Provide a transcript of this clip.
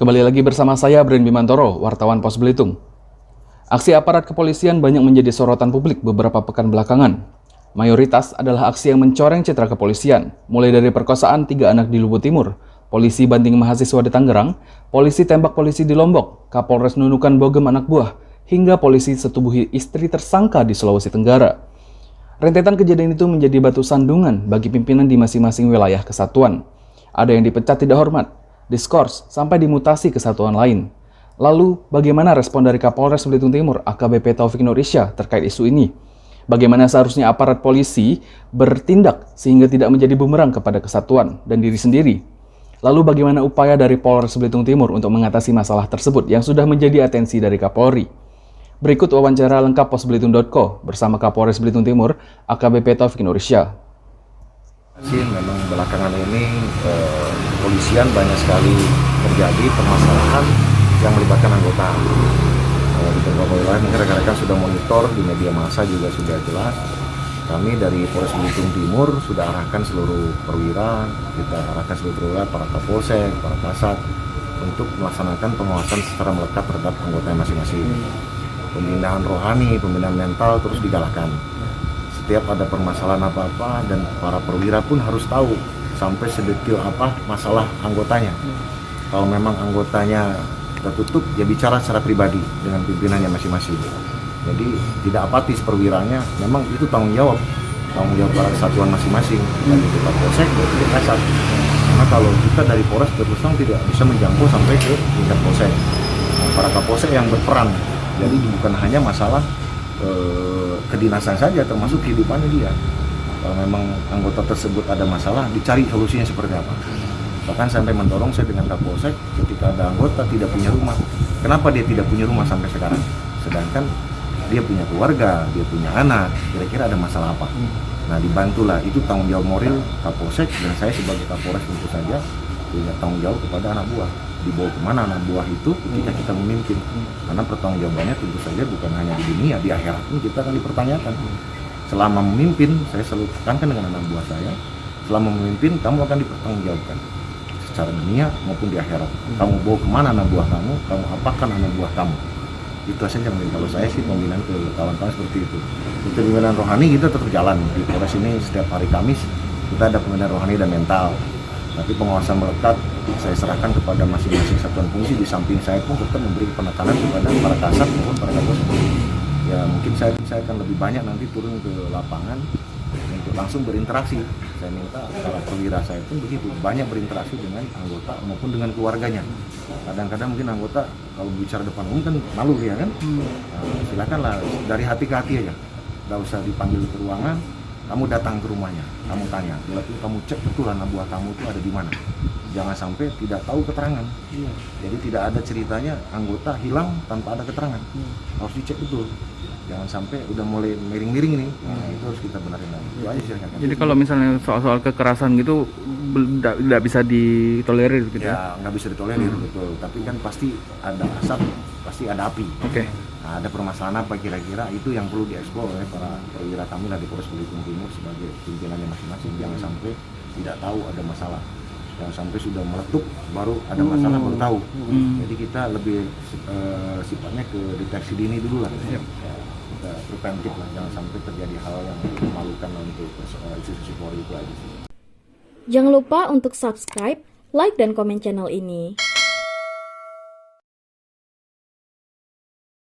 Kembali lagi bersama saya, Brin Bimantoro, wartawan Pos Belitung. Aksi aparat kepolisian banyak menjadi sorotan publik beberapa pekan belakangan. Mayoritas adalah aksi yang mencoreng citra kepolisian, mulai dari perkosaan 3 anak di Lubu Timur, polisi banting mahasiswa di Tangerang, polisi tembak polisi di Lombok, Kapolres Nunukan bogem anak buah, hingga polisi setubuhi istri tersangka di Sulawesi Tenggara. Rentetan kejadian itu menjadi batu sandungan bagi pimpinan di masing-masing wilayah kesatuan. Ada yang dipecat tidak hormat, diskors, sampai dimutasi ke satuan lain. Lalu, bagaimana respon dari Kapolres Belitung Timur AKBP Taufik Nur Isyah terkait isu ini? Bagaimana seharusnya aparat polisi bertindak sehingga tidak menjadi bumerang kepada kesatuan dan diri sendiri? Lalu bagaimana upaya dari Polres Belitung Timur untuk mengatasi masalah tersebut yang sudah menjadi atensi dari Kapolri? Berikut wawancara lengkap posbelitung.co bersama Kapolres Belitung Timur AKBP Taufik Nur Isyah. Memang belakangan ini kepolisian banyak sekali terjadi permasalahan yang melibatkan anggota. Di beberapa wilayah mungkin rekan-rekan sudah monitor di media massa juga sudah jelas. Kami dari Polres Belitung Timur sudah arahkan seluruh perwira, para kapolsek, para kasat untuk melaksanakan pengawasan secara melekat terhadap anggota masing-masing. Pembinaan rohani, pembinaan mental terus digalakkan. Setiap ada permasalahan apa-apa dan para perwira pun harus tahu sampai sedetil apa masalah anggotanya. Kalau memang anggotanya tertutup, ya bicara secara pribadi dengan pimpinannya masing-masing. Jadi tidak apatis perwiranya, memang itu tanggung jawab para kesatuan masing-masing. Dan itu Kapolsek, itu Kasat. Karena kalau kita dari Polres terus terang tidak bisa menjangkau sampai ke tingkat Polsek. Nah, para Kapolsek yang berperan, jadi bukan hanya masalah kedinasan saja, termasuk kehidupannya dia. Kalau memang anggota tersebut ada masalah, dicari solusinya seperti apa. Bahkan sampai mendorong saya dengan Kapolsek ketika ada anggota tidak punya rumah. Kenapa dia tidak punya rumah sampai sekarang? Sedangkan dia punya keluarga, dia punya anak, kira-kira ada masalah apa? Nah, dibantulah, itu tanggung jawab moral Kapolsek, dan saya sebagai Kapolres tentu saja punya tanggung jawab kepada anak buah. Dibawa kemana anak buah itu ketika kita memimpin, karena pertanggungjawabannya tentu saja bukan hanya di dunia, di akhirat pun kita akan dipertanyakan. Selama memimpin, saya selalu tekankan dengan anak buah saya, selama memimpin kamu akan dipertanggungjawabkan secara dunia maupun di akhirat. Kamu bawa kemana anak buah kamu apakan anak buah kamu. Itu saja mungkin kalau saya sih pembinaan ke kawan-kawan seperti itu. Untuk pembinaan rohani kita tetap jalan di Polres ini. Setiap hari Kamis kita ada pembinaan rohani dan mental. Tapi pengawasan melekat saya serahkan kepada masing-masing satuan fungsi. Di samping saya pun tetap memberi penekanan kepada para kasat maupun para kapolsek. Ya mungkin saya akan lebih banyak nanti turun ke lapangan untuk langsung berinteraksi. Saya minta para perwira saya pun begitu, banyak berinteraksi dengan anggota maupun dengan keluarganya. Kadang-kadang mungkin anggota kalau bicara depan umum kan malu ya kan. Nah, silakanlah dari hati ke hati aja. Nggak usah dipanggil ke ruangan. Kamu datang ke rumahnya, kamu tanya, lalu kamu cek betul anak buah kamu itu ada di mana. Jangan sampai tidak tahu keterangan. Jadi tidak ada ceritanya anggota hilang tanpa ada keterangan. Harus dicek betul. Jangan sampai udah mulai miring-miring nih. Nah, itu harus kita benarin lagi. Itu aja silakan. Jadi kalau misalnya soal kekerasan gitu tidak bisa ditolerir gitu ya? Nggak bisa ditolerir, betul. Tapi kan pasti ada asap, pasti ada api. Oke. Nah, ada permasalahan apa kira-kira itu yang perlu dieksplor oleh para perwira kami lah di Polres Belitung Timur sebagai pimpinannya masing-masing. Jangan sampai tidak tahu ada masalah. Jangan sampai sudah meletup baru ada masalah baru tahu. Jadi kita lebih sifatnya ke deteksi dini dulu lah. Ya, kita preventif lah, jangan sampai terjadi hal yang memalukan untuk institusi Polri itu aja sih. Jangan lupa untuk subscribe, like, dan komen channel ini.